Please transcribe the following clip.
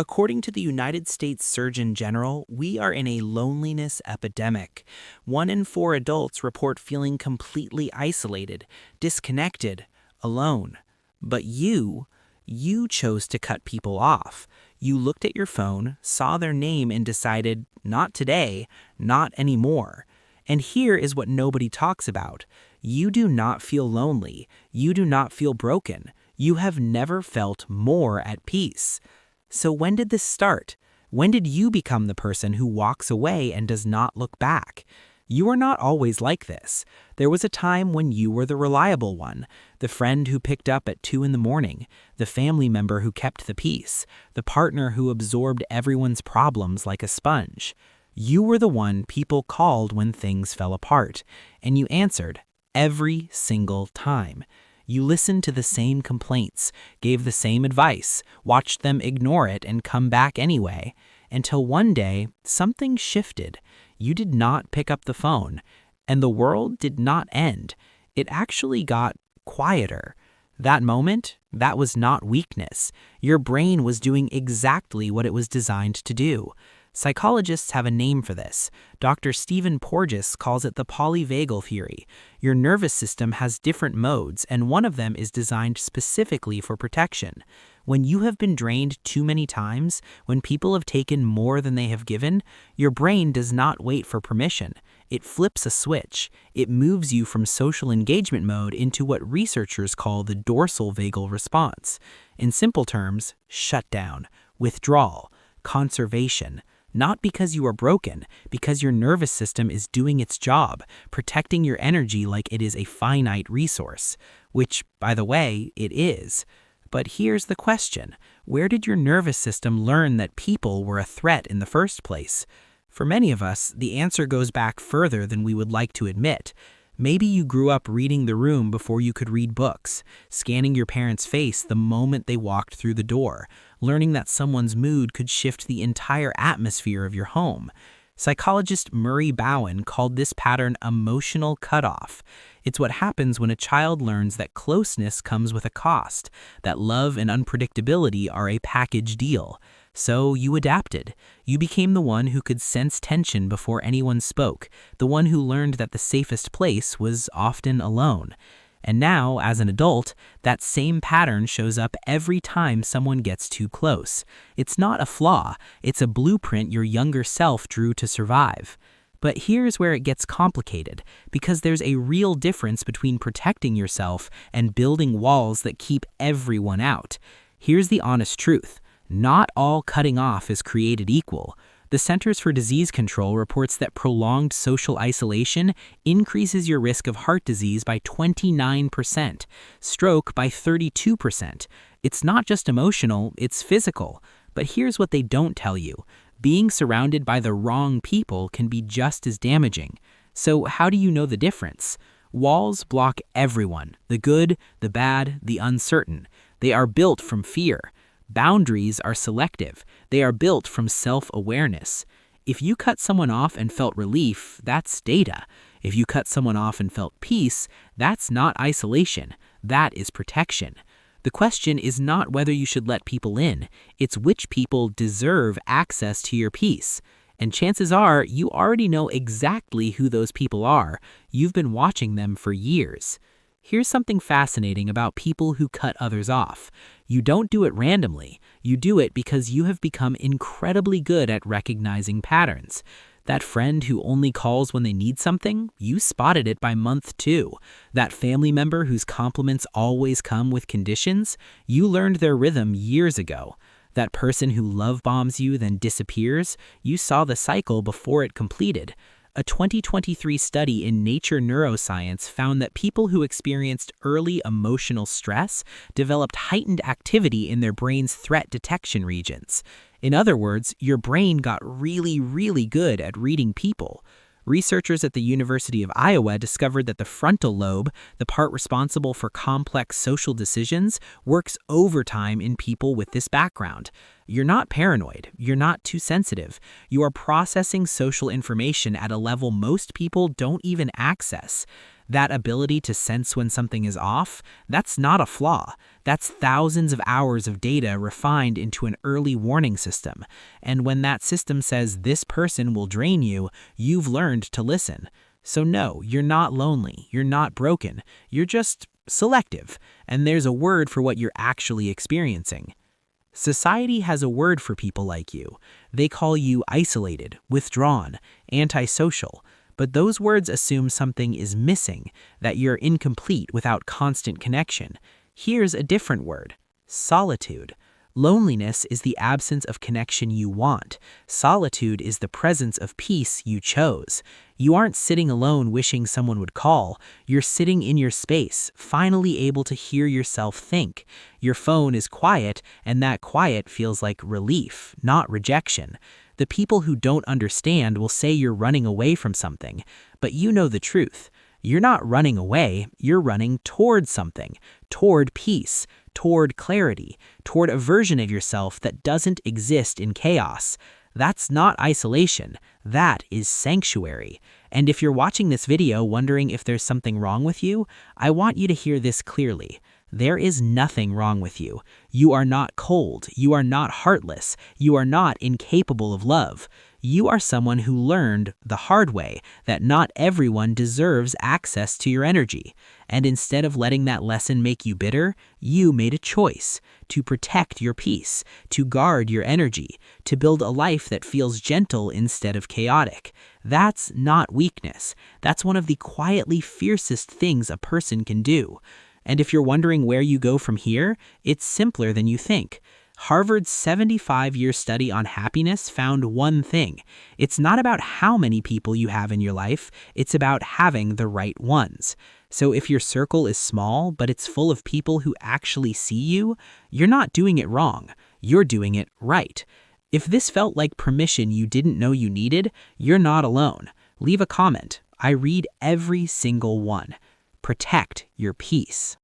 According to the United States Surgeon General, we are in a loneliness epidemic. 1 in 4 adults report feeling completely isolated, disconnected, alone. But you chose to cut people off. You looked at your phone, saw their name, and decided, not today, not anymore. And here is what nobody talks about. You do not feel lonely. You do not feel broken. You have never felt more at peace. So when did this start? When did you become the person who walks away and does not look back? You are not always like this. There was a time when you were the reliable one, the friend who picked up at 2 in the morning, the family member who kept the peace, the partner who absorbed everyone's problems like a sponge. You were the one people called when things fell apart, and you answered every single time. You listened to the same complaints, gave the same advice, watched them ignore it and come back anyway, until one day something shifted. You did not pick up the phone, and the world did not end. It actually got quieter. That moment, that was not weakness. Your brain was doing exactly what it was designed to do. Psychologists have a name for this. Dr. Stephen Porges calls it the polyvagal theory. Your nervous system has different modes, and one of them is designed specifically for protection. When you have been drained too many times, when people have taken more than they have given, your brain does not wait for permission. It flips a switch. It moves you from social engagement mode into what researchers call the dorsal vagal response. In simple terms, shutdown, withdrawal, conservation. Not because you are broken, because your nervous system is doing its job, protecting your energy like it is a finite resource, which, by the way, it is. But here's the question. Where did your nervous system learn that people were a threat in the first place? For many of us, the answer goes back further than we would like to admit. Maybe you grew up reading The Room before you could read books, scanning your parents' face the moment they walked through the door, learning that someone's mood could shift the entire atmosphere of your home. Psychologist Murray Bowen called this pattern emotional cutoff. It's what happens when a child learns that closeness comes with a cost, that love and unpredictability are a package deal. So you adapted. You became the one who could sense tension before anyone spoke, the one who learned that the safest place was often alone. And now, as an adult, that same pattern shows up every time someone gets too close. It's not a flaw, it's a blueprint your younger self drew to survive. But here's where it gets complicated, because there's a real difference between protecting yourself and building walls that keep everyone out. Here's the honest truth. Not all cutting off is created equal. The Centers for Disease Control reports that prolonged social isolation increases your risk of heart disease by 29%, stroke by 32%. It's not just emotional, it's physical. But here's what they don't tell you. Being surrounded by the wrong people can be just as damaging. So how do you know the difference? Walls block everyone, the good, the bad, the uncertain. They are built from fear. Boundaries are selective. They are built from self-awareness. If you cut someone off and felt relief, that's data. If you cut someone off and felt peace, that's not isolation. That is protection. The question is not whether you should let people in. It's which people deserve access to your peace. And chances are you already know exactly who those people are. You've been watching them for years. Here's something fascinating about people who cut others off. You don't do it randomly. You do it because you have become incredibly good at recognizing patterns. That friend who only calls when they need something, you spotted it by month 2. That family member whose compliments always come with conditions, you learned their rhythm years ago. That person who love bombs you then disappears, you saw the cycle before it completed. A 2023 study in Nature Neuroscience found that people who experienced early emotional stress developed heightened activity in their brain's threat detection regions. In other words, your brain got really, really good at reading people. Researchers at the University of Iowa discovered that the frontal lobe, the part responsible for complex social decisions, works overtime in people with this background. You're not paranoid. You're not too sensitive. You are processing social information at a level most people don't even access. That ability to sense when something is off, that's not a flaw. That's thousands of hours of data refined into an early warning system. And when that system says this person will drain you, you've learned to listen. So no, you're not lonely, you're not broken, you're just selective, and there's a word for what you're actually experiencing. Society has a word for people like you. They call you isolated, withdrawn, antisocial, but those words assume something is missing, that you're incomplete without constant connection. Here's a different word: solitude. Loneliness is the absence of connection you want. Solitude is the presence of peace you chose. You aren't sitting alone wishing someone would call. You're sitting in your space, finally able to hear yourself think. Your phone is quiet, and that quiet feels like relief, not rejection. The people who don't understand will say you're running away from something, but you know the truth. You're not running away, you're running toward something, toward peace, toward clarity, toward a version of yourself that doesn't exist in chaos. That's not isolation, that is sanctuary. And if you're watching this video wondering if there's something wrong with you, I want you to hear this clearly. There is nothing wrong with you. You are not cold, you are not heartless, you are not incapable of love. You are someone who learned the hard way that not everyone deserves access to your energy. And instead of letting that lesson make you bitter, you made a choice to protect your peace, to guard your energy, to build a life that feels gentle instead of chaotic. That's not weakness. That's one of the quietly fiercest things a person can do. And if you're wondering where you go from here, it's simpler than you think. Harvard's 75-year study on happiness found one thing. It's not about how many people you have in your life, it's about having the right ones. So if your circle is small, but it's full of people who actually see you, you're not doing it wrong. You're doing it right. If this felt like permission you didn't know you needed, you're not alone. Leave a comment. I read every single one. Protect your peace.